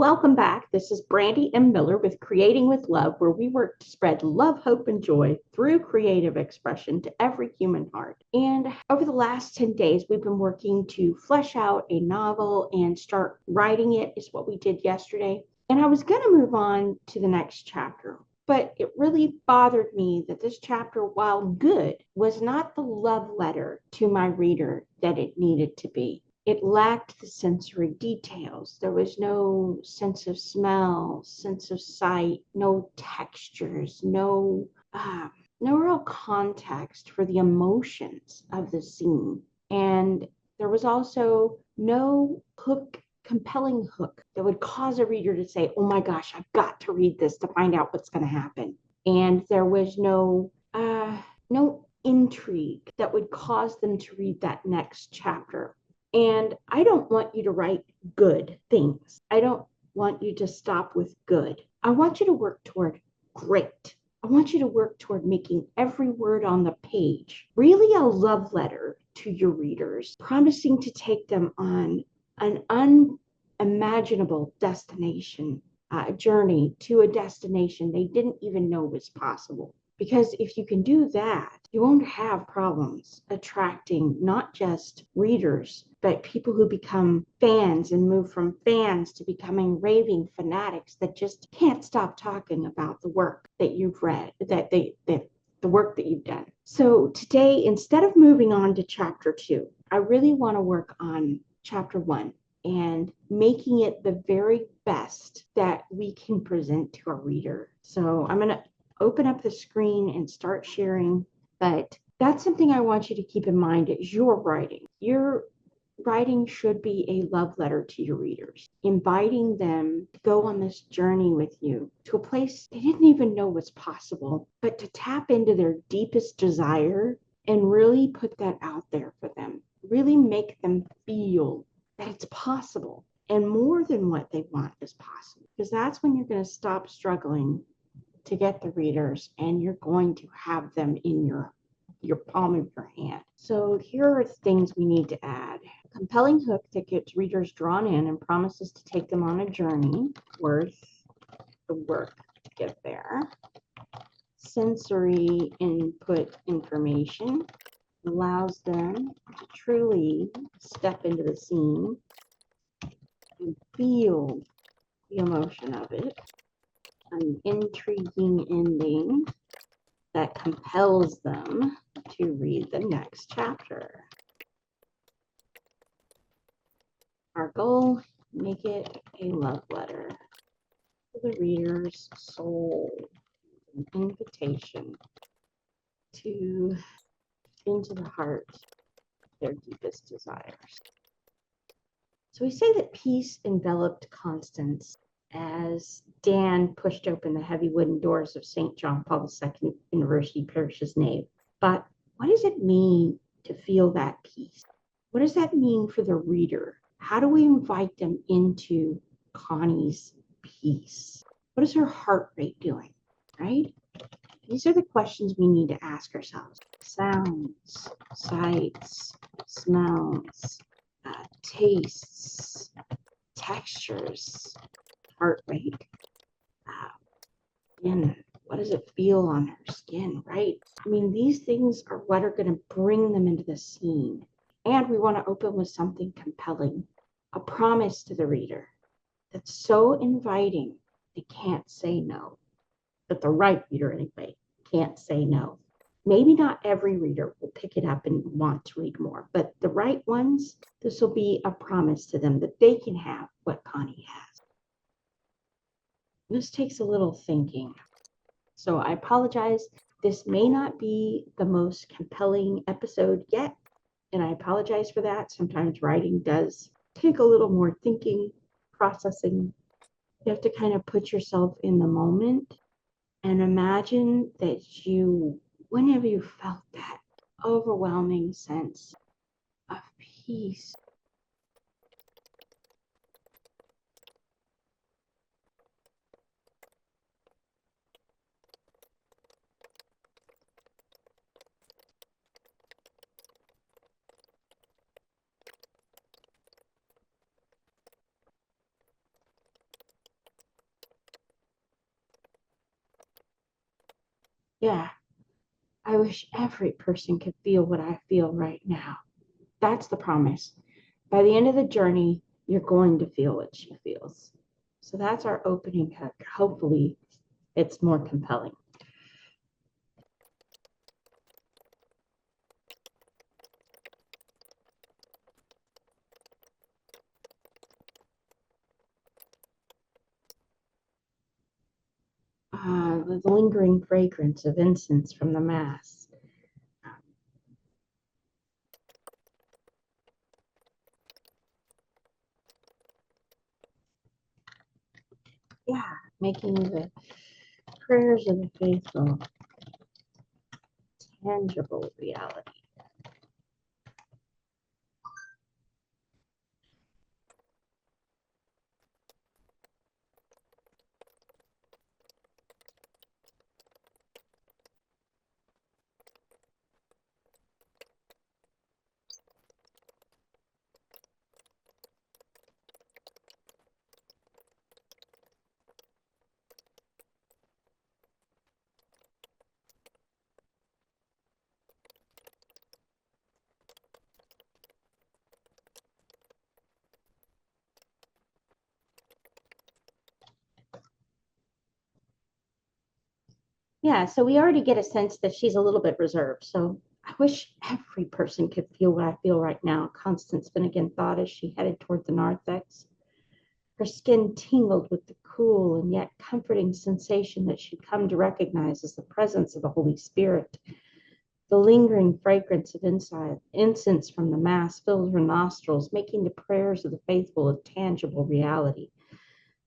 welcome back. This is Brandy M. Miller with Creating with Love, where we work to spread love, hope, and joy through creative expression to every human heart. And over the last 10 days, we've been working to flesh out a novel and start writing it, is what we did yesterday. And I was going to move on to the next chapter, but it really bothered me that this chapter, while good, was not the love letter to my reader that it needed to be. It lacked the sensory details. There was no sense of smell, sense of sight, no textures, no real context for the emotions of the scene. And there was also no compelling hook that would cause a reader to say, oh my gosh, I've got to read this to find out what's going to happen. And there was no intrigue that would cause them to read that next chapter. And I don't want you to write good things. I don't want you to stop with good. I want you to work toward great. I want you to work toward making every word on the page really a love letter to your readers, promising to take them on an unimaginable destination, journey to a destination they didn't even know was possible. Because if you can do that, you won't have problems attracting not just readers, but people who become fans and move from fans to becoming raving fanatics that just can't stop talking about the work that you've read, the work that you've done. So today, instead of moving on to chapter 2, I really want to work on chapter 1 and making it the very best that we can present to our reader. So I'm going to open up the screen and start sharing, but that's something I want you to keep in mind as you're writing. Your writing should be a love letter to your readers, inviting them to go on this journey with you to a place they didn't even know was possible, but to tap into their deepest desire and really put that out there for them, really make them feel that it's possible and more than what they want is possible, because that's when you're going to stop struggling to get the readers, and you're going to have them in your palm of your hand. So here are things we need to add. A compelling hook that gets readers drawn in and promises to take them on a journey worth the work to get there. Sensory input information allows them to truly step into the scene and feel the emotion of it. An intriguing ending that compels them to read the next chapter. Our goal, make it a love letter to the reader's soul, an invitation to into the heart of their deepest desires. So we say that peace enveloped Constance as Dan pushed open the heavy wooden doors of St. John Paul II University Parish's nave. But what does it mean to feel that peace? What does that mean for the reader? How do we invite them into Connie's peace? What is her heart rate doing, right? These are the questions we need to ask ourselves. Sounds, sights, smells, tastes, textures, heart rate. And what does it feel on her skin, right? I mean, these things are what are going to bring them into the scene. And we want to open with something compelling, a promise to the reader that's so inviting they can't say no. That the right reader, anyway, can't say no. Maybe not every reader will pick it up and want to read more, but the right ones, this will be a promise to them that they can have what Connie has. This takes a little thinking. So I apologize. This may not be the most compelling episode yet, and I apologize for that. Sometimes writing does take a little more thinking, processing. You have to kind of put yourself in the moment and imagine that whenever you felt that overwhelming sense of peace, Yeah, I wish every person could feel what I feel right now. That's the promise. By the end of the journey, you're going to feel what she feels. So that's our opening hook. Hopefully, it's more compelling. The lingering fragrance of incense from the Mass. Yeah, making the prayers of the faithful tangible reality. Yeah, so we already get a sense that she's a little bit reserved. So I wish every person could feel what I feel right now, Constance Finnegan thought as she headed toward the narthex. Her skin tingled with the cool and yet comforting sensation that she'd come to recognize as the presence of the Holy Spirit. The lingering fragrance of incense from the Mass filled her nostrils, making the prayers of the faithful a tangible reality.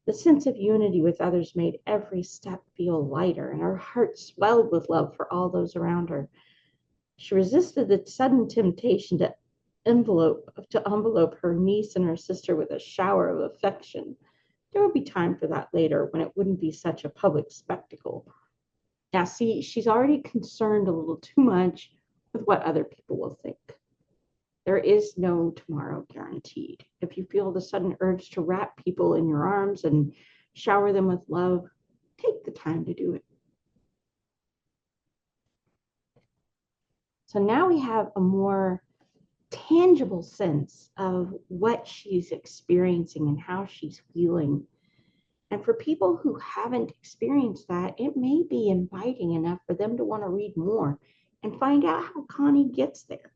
The sense of unity with others made every step feel lighter, and her heart swelled with love for all those around her. She resisted the sudden temptation to envelope her niece and her sister with a shower of affection. There would be time for that later when it wouldn't be such a public spectacle. Now, see, she's already concerned a little too much with what other people will think. There is no tomorrow guaranteed. If you feel the sudden urge to wrap people in your arms and shower them with love, take the time to do it. So now we have a more tangible sense of what she's experiencing and how she's feeling. And for people who haven't experienced that, it may be inviting enough for them to want to read more and find out how Connie gets there.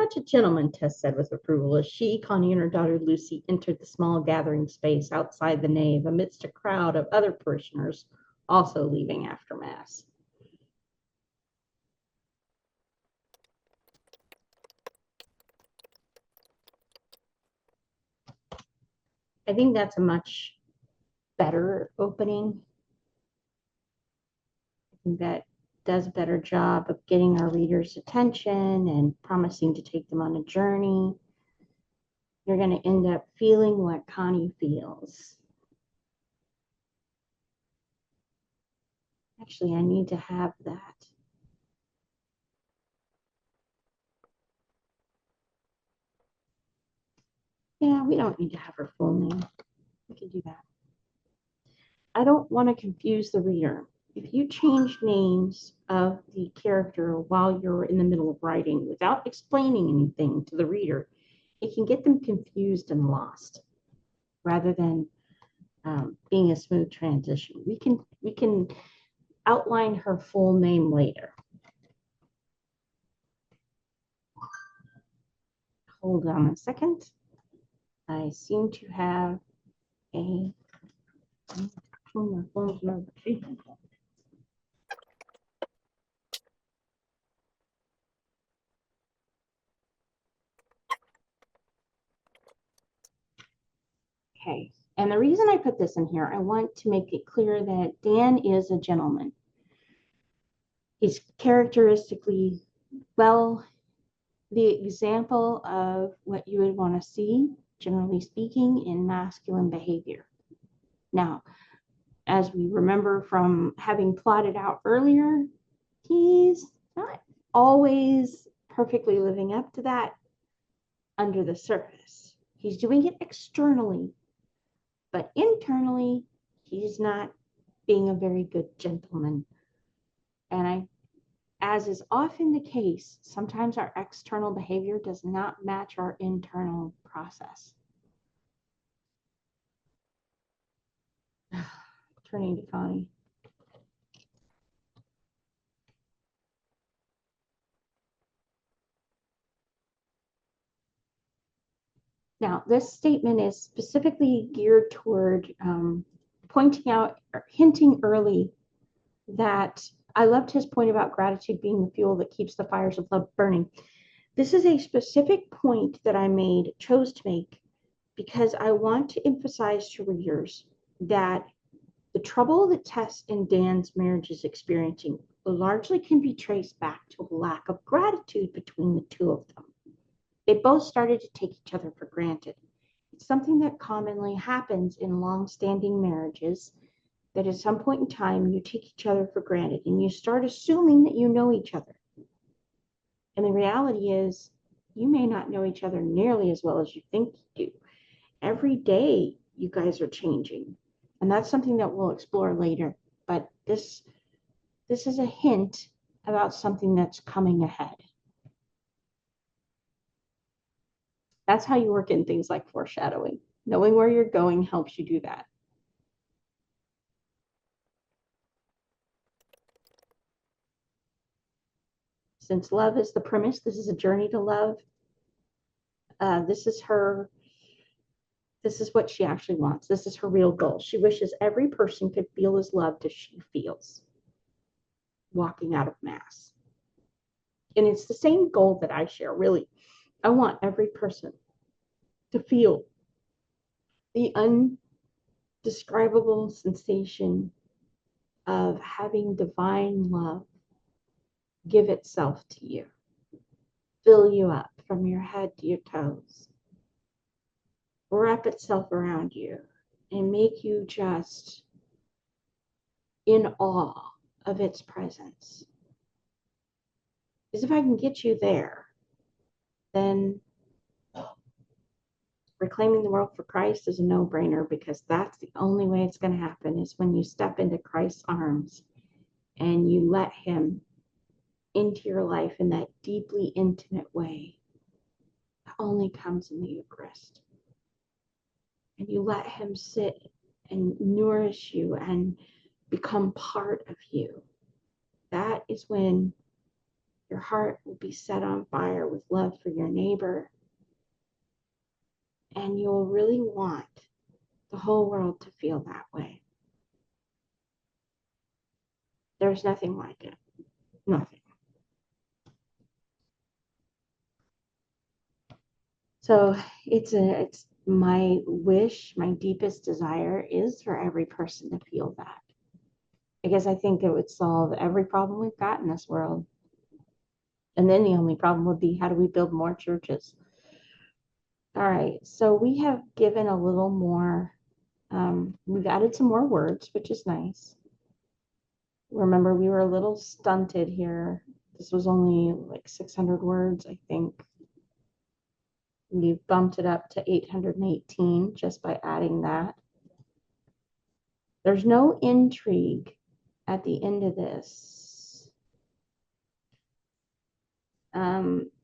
Such a gentleman, Tess said with approval as she, Connie, and her daughter Lucy entered the small gathering space outside the nave amidst a crowd of other parishioners also leaving after Mass. I think that's a much better opening. I think that does a better job of getting our readers' attention and promising to take them on a journey. You're going to end up feeling what Connie feels. Actually, I need to have that. Yeah, we don't need to have her full name. We can do that. I don't want to confuse the reader. If you change names of the character while you're in the middle of writing without explaining anything to the reader, it can get them confused and lost rather than being a smooth transition. We can outline her full name later. Hold on a second. I seem to have a Okay. And the reason I put this in here, I want to make it clear that Dan is a gentleman. He's characteristically, well, the example of what you would want to see, generally speaking, in masculine behavior. Now, as we remember from having plotted out earlier, he's not always perfectly living up to that under the surface. He's doing it externally, but internally, he's not being a very good gentleman. And as is often the case, sometimes our external behavior does not match our internal process. Turning to Connie. Now, this statement is specifically geared toward pointing out or hinting early that I loved his point about gratitude being the fuel that keeps the fires of love burning. This is a specific point that I chose to make because I want to emphasize to readers that the trouble that Tess and Dan's marriage is experiencing largely can be traced back to a lack of gratitude between the two of them. They both started to take each other for granted. It's something that commonly happens in long-standing marriages, that at some point in time you take each other for granted and you start assuming that you know each other. And the reality is you may not know each other nearly as well as you think you do. Every day you guys are changing. And that's something that we'll explore later. But this is a hint about something that's coming ahead. That's how you work in things like foreshadowing. Knowing where you're going helps you do that. Since love is the premise, this is a journey to love. This is what she actually wants. This is her real goal. She wishes every person could feel as loved as she feels walking out of Mass. And it's the same goal that I share, really. I want every person to feel the undescribable sensation of having divine love give itself to you, fill you up from your head to your toes, wrap itself around you, and make you just in awe of its presence. Because if I can get you there, then reclaiming the world for Christ is a no-brainer, because that's the only way it's going to happen, is when you step into Christ's arms and you let him into your life in that deeply intimate way that only comes in the Eucharist. And you let him sit and nourish you and become part of you. That is when your heart will be set on fire with love for your neighbor. And you'll really want the whole world to feel that way. There's nothing like it. Nothing. So it's my wish, my deepest desire is for every person to feel that. Because I think it would solve every problem we've got in this world. And then the only problem would be, how do we build more churches? All right, so we have given a little more, we've added some more words, which is nice. Remember, we were a little stunted here. This was only like 600 words, I think. We've bumped it up to 818 just by adding that. There's no intrigue at the end of this.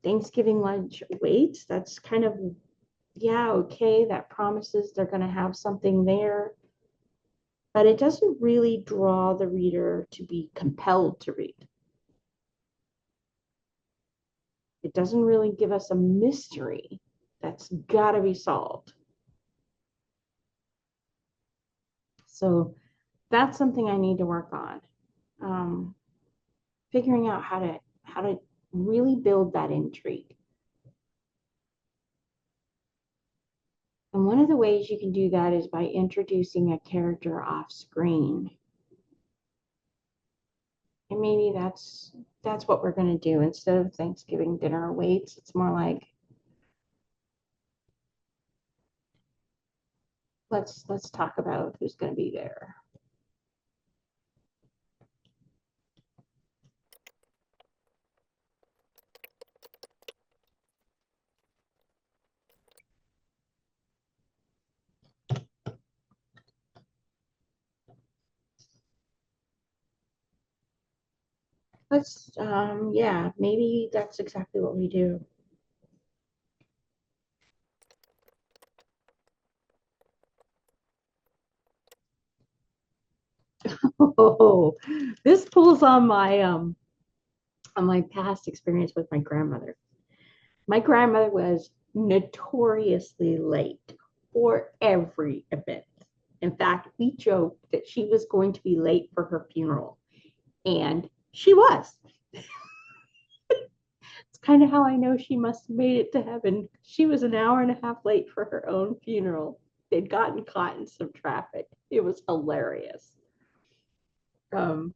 Thanksgiving lunch waits. That's kind of, yeah, okay. That promises they're going to have something there. But it doesn't really draw the reader to be compelled to read. It doesn't really give us a mystery that's got to be solved. So that's something I need to work on. Figuring out how to really build that intrigue. And one of the ways you can do that is by introducing a character off screen. And maybe that's what we're going to do. Instead of Thanksgiving dinner awaits, it's more like let's talk about who's going to be there. Yeah, maybe that's exactly what we do. Oh, this pulls on my past experience with my grandmother. My grandmother was notoriously late for every event. In fact, we joked that she was going to be late for her funeral, and she was. It's kind of how I know she must have made it to heaven. She was an hour and a half late for her own funeral. They'd gotten caught in some traffic. It was hilarious. Um,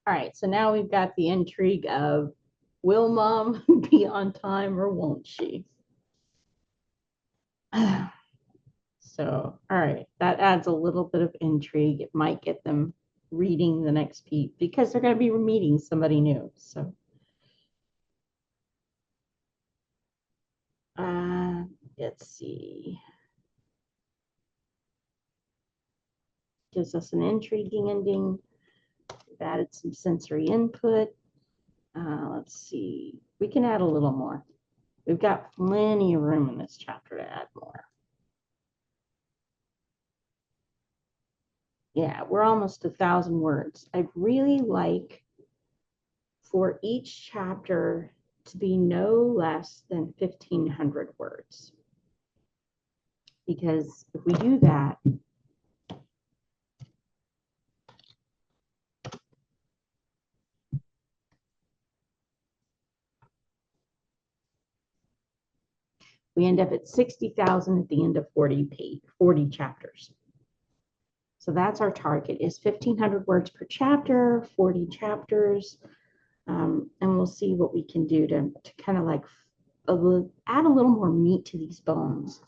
all right, so now we've got the intrigue of will mom be on time or won't she? So, all right, that adds a little bit of intrigue. It might get them reading the next piece because they're going to be meeting somebody new. So, uh, let's see. Gives us an intriguing ending. We've added some sensory input. Let's see. We can add a little more. We've got plenty of room in this chapter to add more. Yeah, we're almost 1,000 words. I'd really like for each chapter to be no less than 1,500 words. Because if we do that, we end up at 60,000 at the end of 40 chapters. So that's our target is 1,500 words per chapter, 40 chapters. And we'll see what we can do to kind of like add a little more meat to these bones.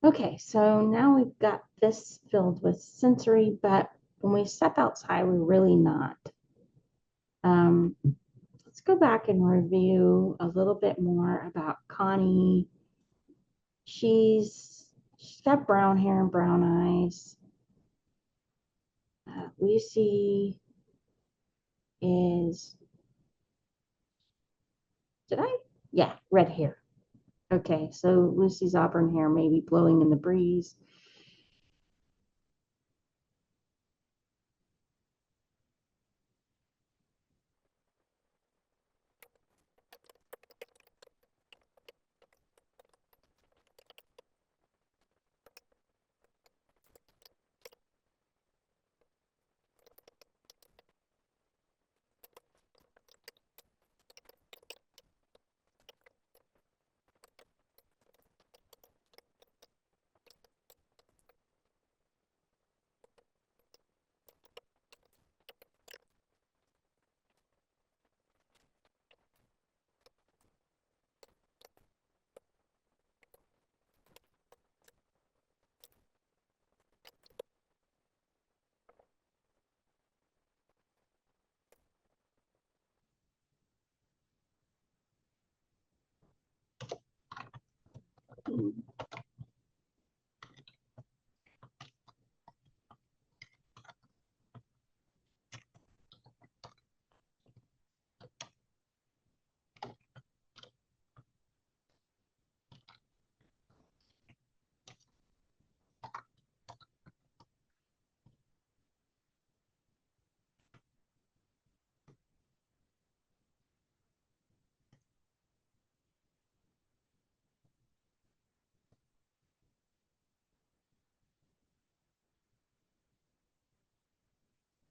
Okay, so now we've got this filled with sensory, but when we step outside, we're really not. Let's go back and review a little bit more about Connie. She's got brown hair and brown eyes. Lucy is, did I? Yeah, red hair. Okay, so Lucy's auburn hair may be blowing in the breeze.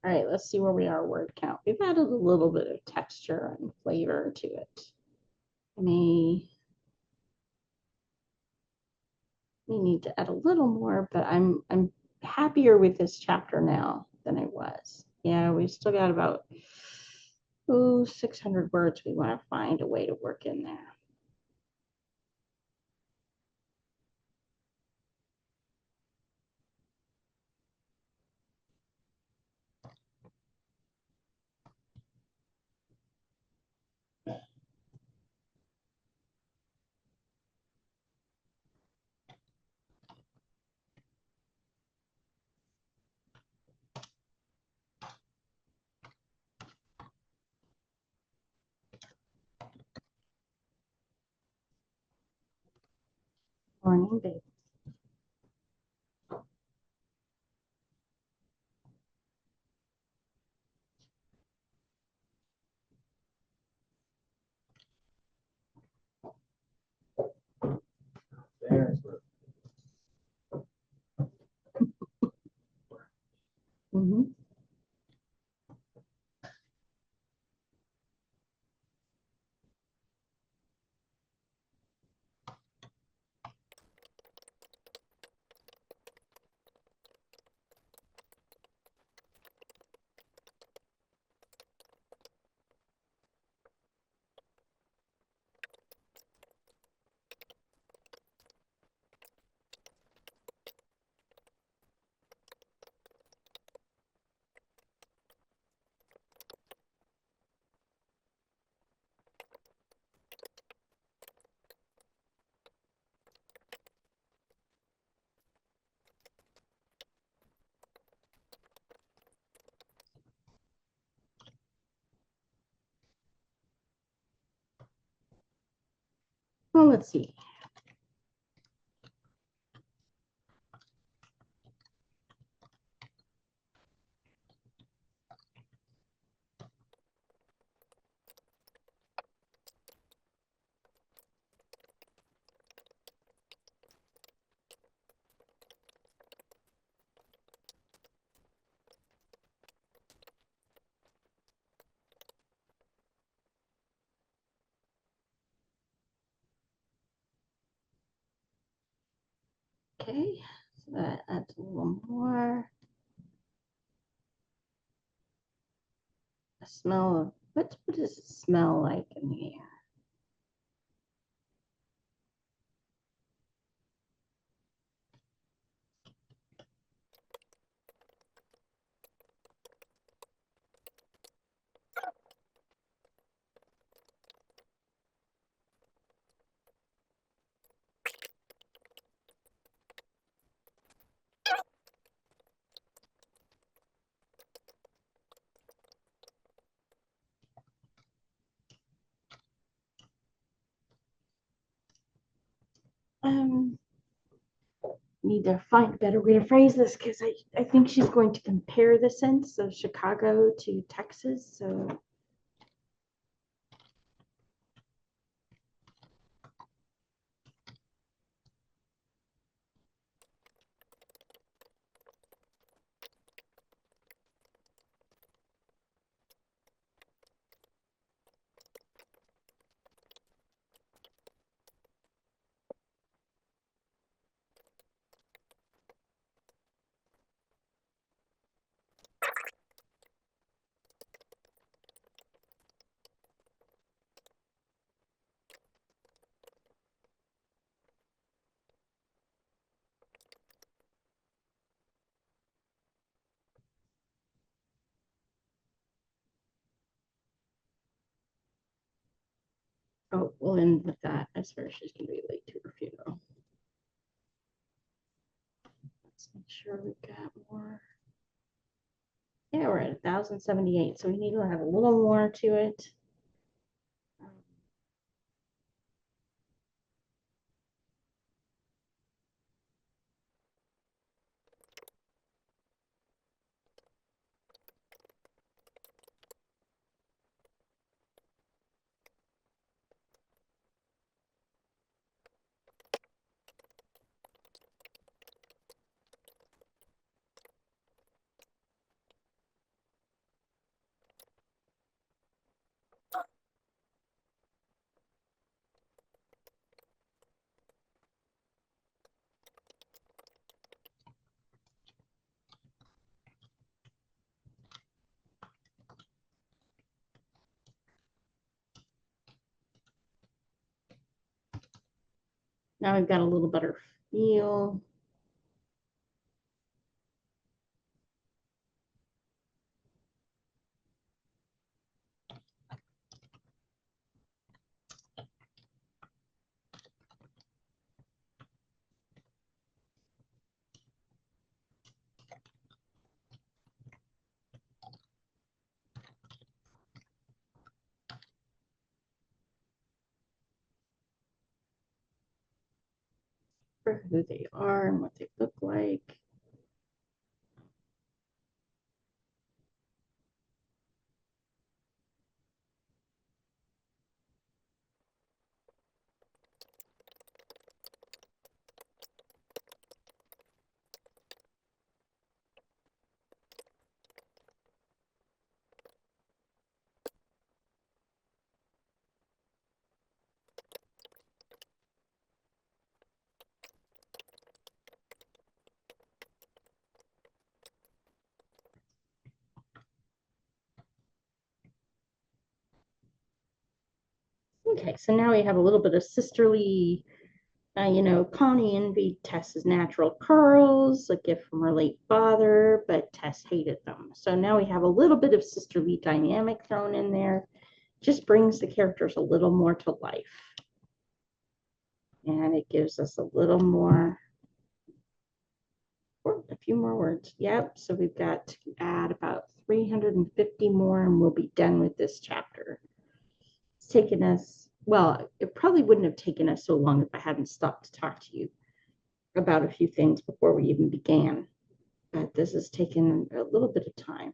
All right, let's see where we are word count. We've added a little bit of texture and flavor to it. May need to add a little more, but I'm happier with this chapter now than I was. Yeah, we've still got about 600 words we want to find a way to work in there. Morning, baby. Mm-hmm. Well, let's see. Okay, so that adds a little more. A smell of, what does it smell like in the air? Need to find a better way to phrase this because I think she's going to compare the sense of Chicago to Texas. So oh, we'll end with that. I swear she's gonna be late to her funeral. Let's make sure we've got more. Yeah, we're at 1,078, so we need to have a little more to it. Now we've got a little better feel. For who they are and what they look like. Okay, so now we have a little bit of sisterly, Connie envied Tess's natural curls, a gift from her late father, but Tess hated them. So now we have a little bit of sisterly dynamic thrown in there. Just brings the characters a little more to life. And it gives us a little more, or a few more words. Yep, so we've got to add about 350 more and we'll be done with this chapter. It's taken us, well, it probably wouldn't have taken us so long if I hadn't stopped to talk to you about a few things before we even began. But this has taken a little bit of time.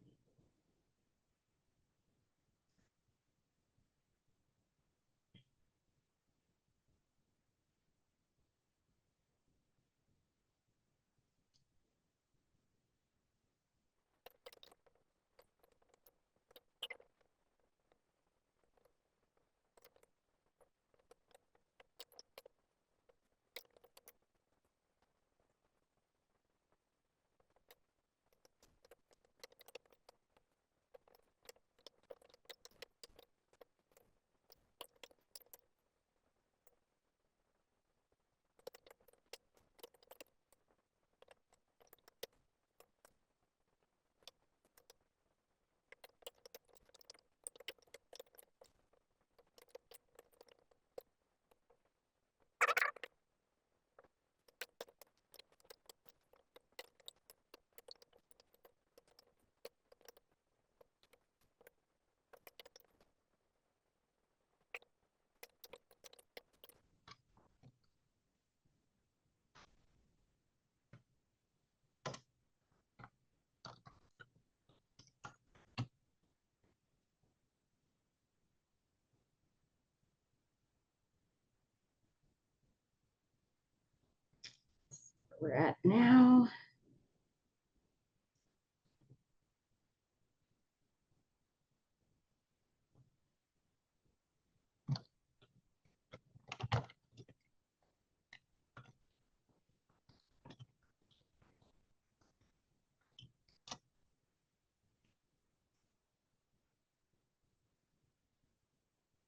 We're at now.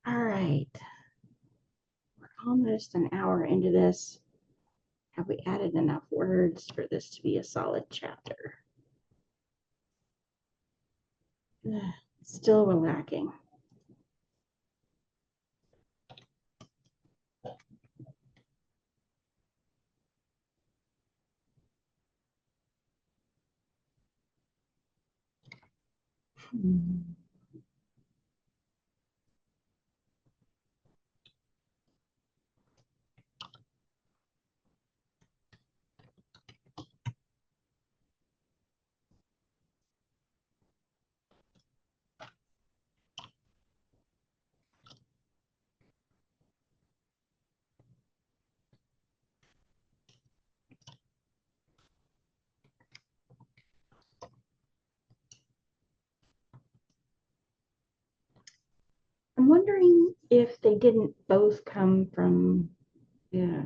All right. We're almost an hour into this. Have we added enough words for this to be a solid chapter? Still we're lacking. I'm wondering if they didn't both come from, yeah.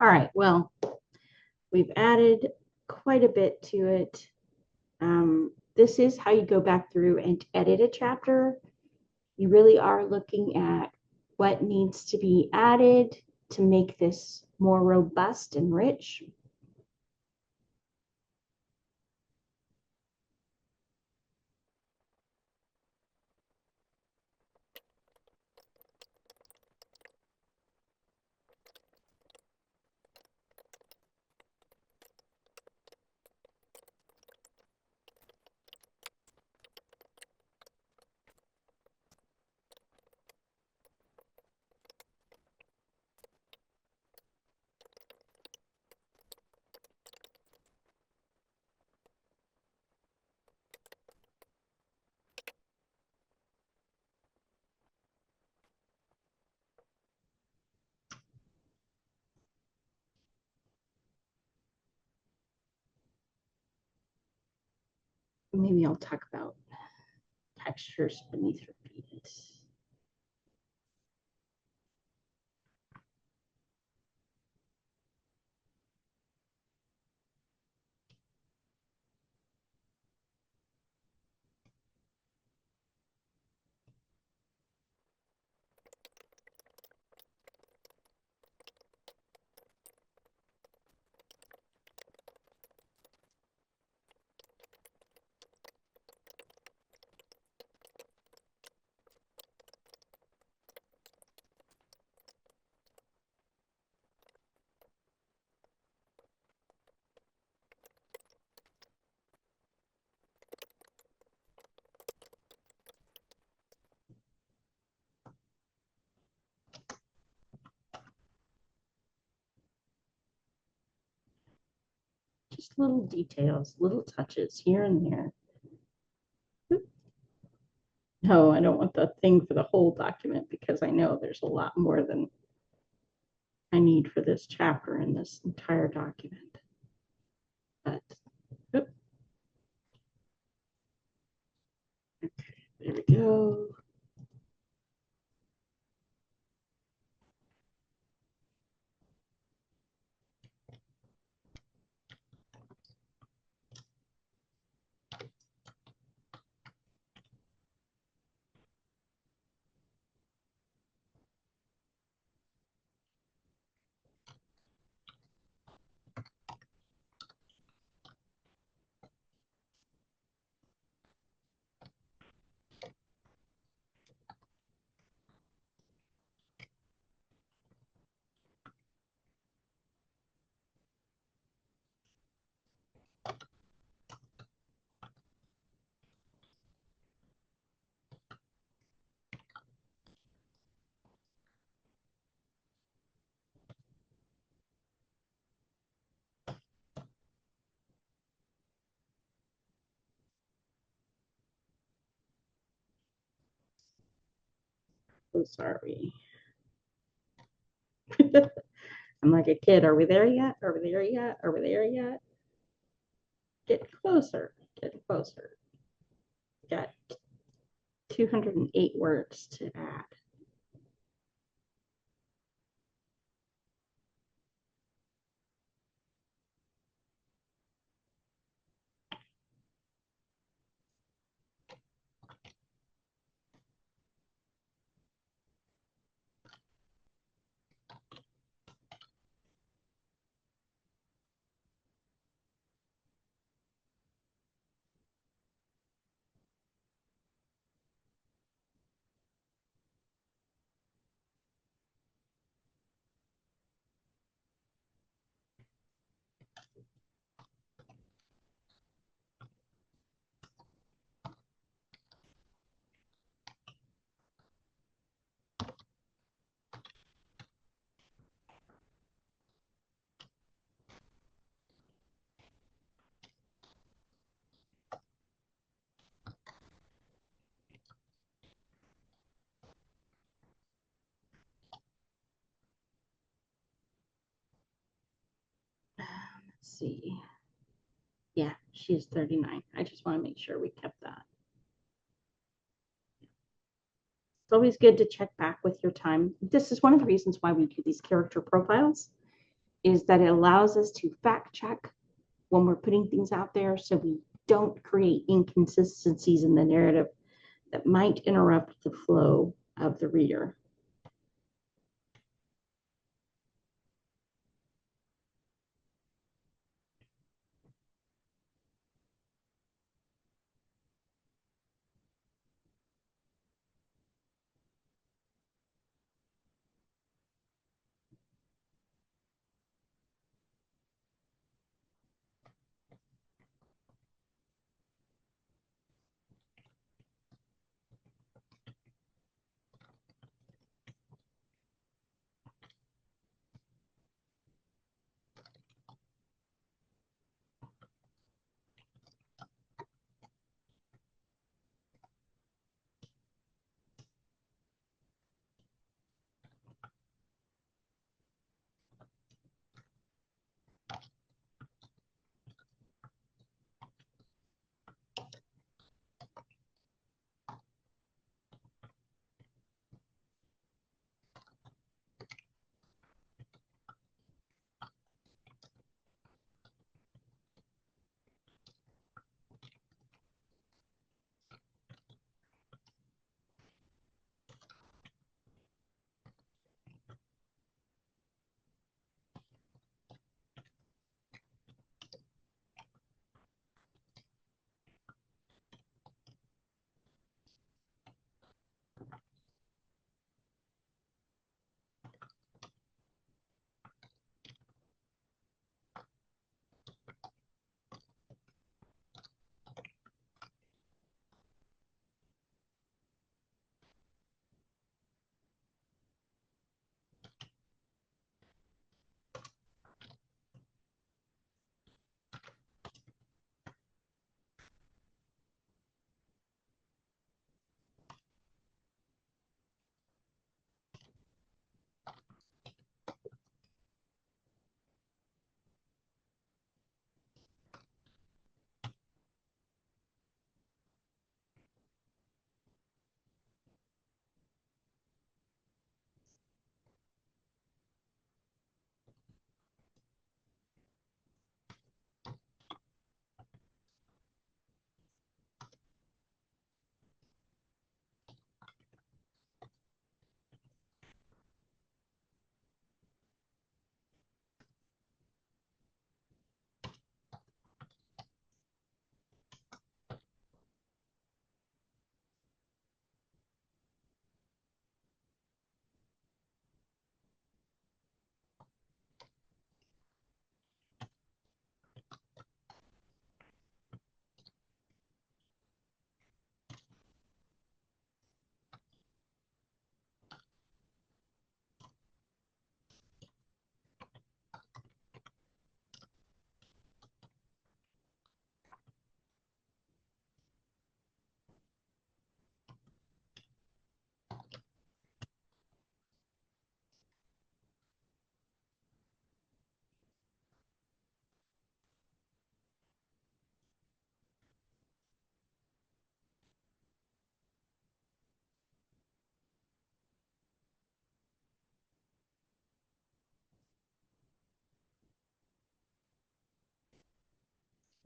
All right, well, we've added quite a bit to it. This is how you go back through and edit a chapter. You really are looking at what needs to be added to make this more robust and rich. Maybe I'll talk about textures beneath your feet. Just little details, little touches here and there. No, I don't want the thing for the whole document because I know there's a lot more than I need for this chapter in this entire document. But oops, there we go. So sorry. I'm like a kid. Are we there yet? Are we there yet? Are we there yet? Get closer. Get closer. Got 208 words to add. see. Yeah, she's 39. I just want to make sure we kept that. It's always good to check back with your time. This is one of the reasons why we do these character profiles, is that it allows us to fact check when we're putting things out there so we don't create inconsistencies in the narrative that might interrupt the flow of the reader.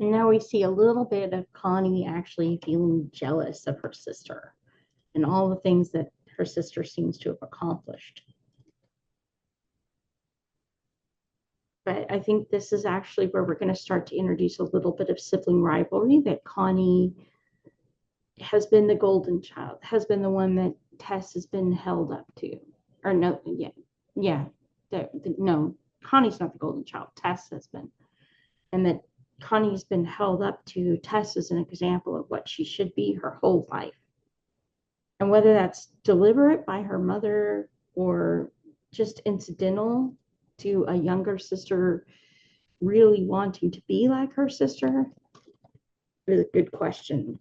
And now we see a little bit of Connie actually feeling jealous of her sister and all the things that her sister seems to have accomplished. But I think this is actually where we're going to start to introduce a little bit of sibling rivalry, that Connie has been the golden child, has been the one that Tess has been held up to. Or no, yeah. No, Connie's not the golden child. Tess has been. And that Connie's been held up to Tess as an example of what she should be her whole life. And whether that's deliberate by her mother or just incidental to a younger sister really wanting to be like her sister is a good question.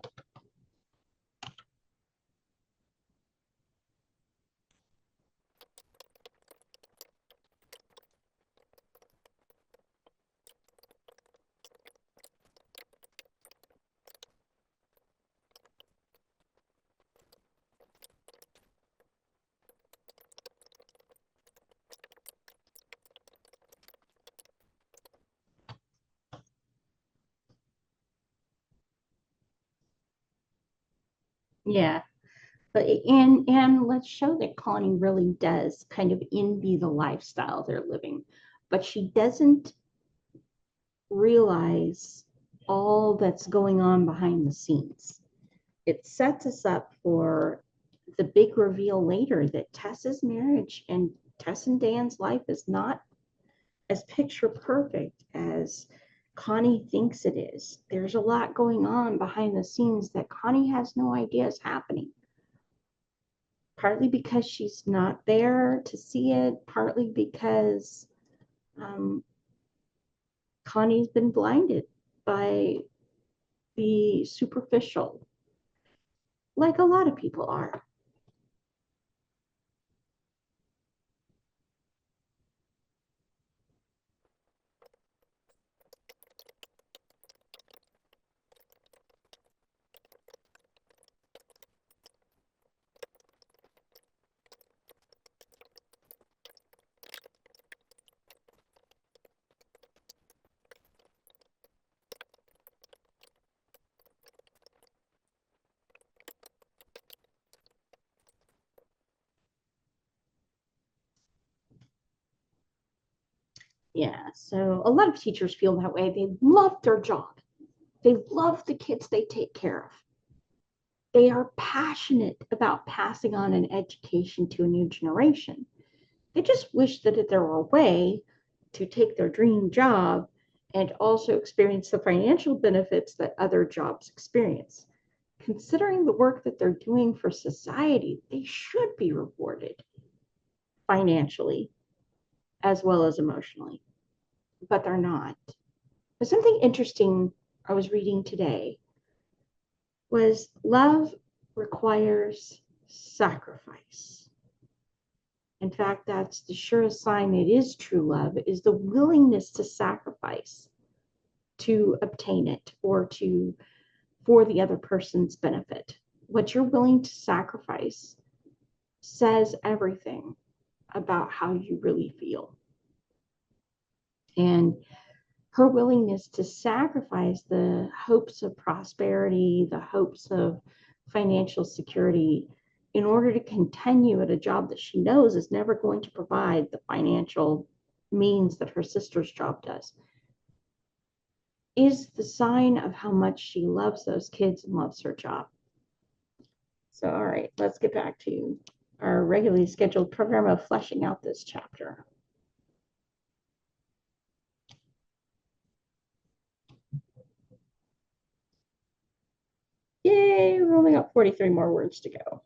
Yeah. And let's show that Connie really does kind of envy the lifestyle they're living, but she doesn't realize all that's going on behind the scenes. It sets us up for the big reveal later that Tessa's marriage and Tess and Dan's life is not as picture perfect as Connie thinks it is. There's a lot going on behind the scenes that Connie has no idea is happening. Partly because she's not there to see it, partly because um, Connie's been blinded by the superficial, like a lot of people are. Yeah, so a lot of teachers feel that way. They love their job. They love the kids they take care of. They are passionate about passing on an education to a new generation. They just wish that there were a way to take their dream job and also experience the financial benefits that other jobs experience. Considering the work that they're doing for society, they should be rewarded financially as well as emotionally, but they're not. But something interesting I was reading today was love requires sacrifice. In fact, that's the surest sign it is true love is the willingness to sacrifice to obtain it or to for the other person's benefit. What you're willing to sacrifice says everything about how you really feel. And her willingness to sacrifice the hopes of prosperity, the hopes of financial security in order to continue at a job that she knows is never going to provide the financial means that her sister's job does, is the sign of how much she loves those kids and loves her job. So, all right, let's get back to our regularly scheduled program of fleshing out this chapter. Yay, we've only got 43 more words to go.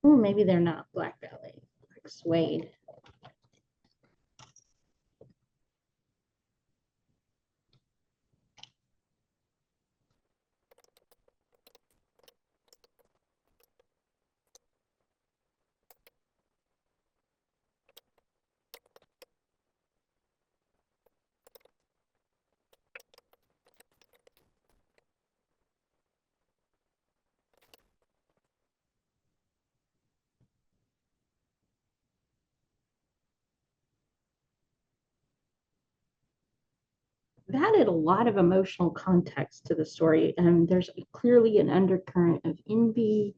Oh, maybe they're not black ballet, like suede. added a lot of emotional context to the story. There's clearly an undercurrent of envy,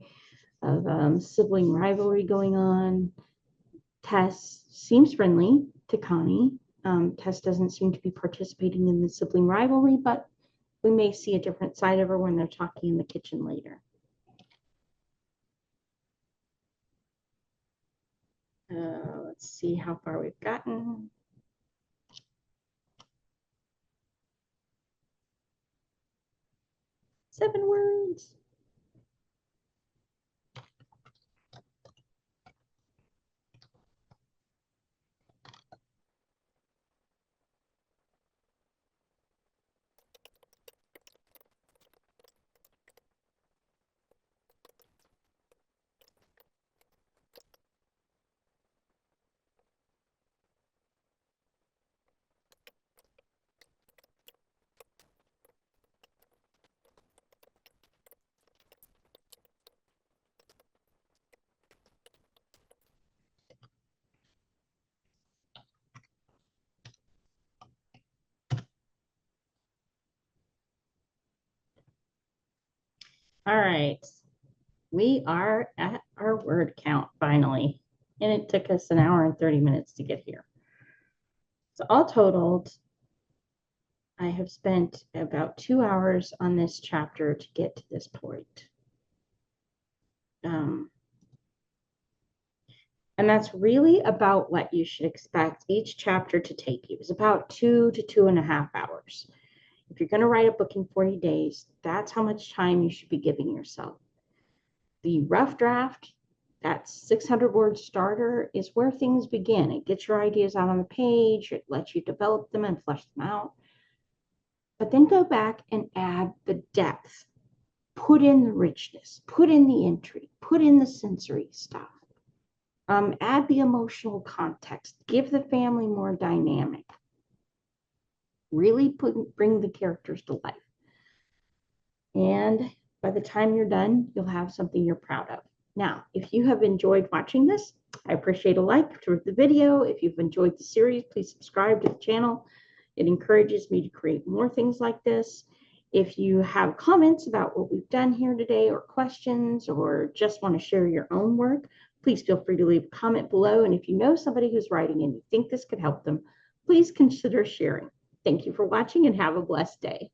of sibling rivalry going on. Tess seems friendly to Connie. Tess doesn't seem to be participating in the sibling rivalry, but we may see a different side of her when they're talking in the kitchen later. Let's see how far we've gotten. Seven words. All right. We are at our word count finally. And it took us an hour and 30 minutes to get here. So all totaled, I have spent about 2 hours on this chapter to get to this point. And that's really about what you should expect each chapter to take you. It's about 2 to 2.5 hours. If you're going to write a book in 40 days, that's how much time you should be giving yourself. The rough draft, that 600 word starter, is where things begin. It gets your ideas out on the page, it lets you develop them and flesh them out. But then go back and add the depth. Put in the richness, put in the intrigue, put in the sensory stuff. Add the emotional context, give the family more dynamic. Really bring the characters to life. And by the time you're done, you'll have something you're proud of. Now, if you have enjoyed watching this, I appreciate a like to the video. If you've enjoyed the series, please subscribe to the channel. It encourages me to create more things like this. If you have comments about what we've done here today, or questions, or just want to share your own work, please feel free to leave a comment below. And if you know somebody who's writing and you think this could help them, please consider sharing. Thank you for watching and have a blessed day.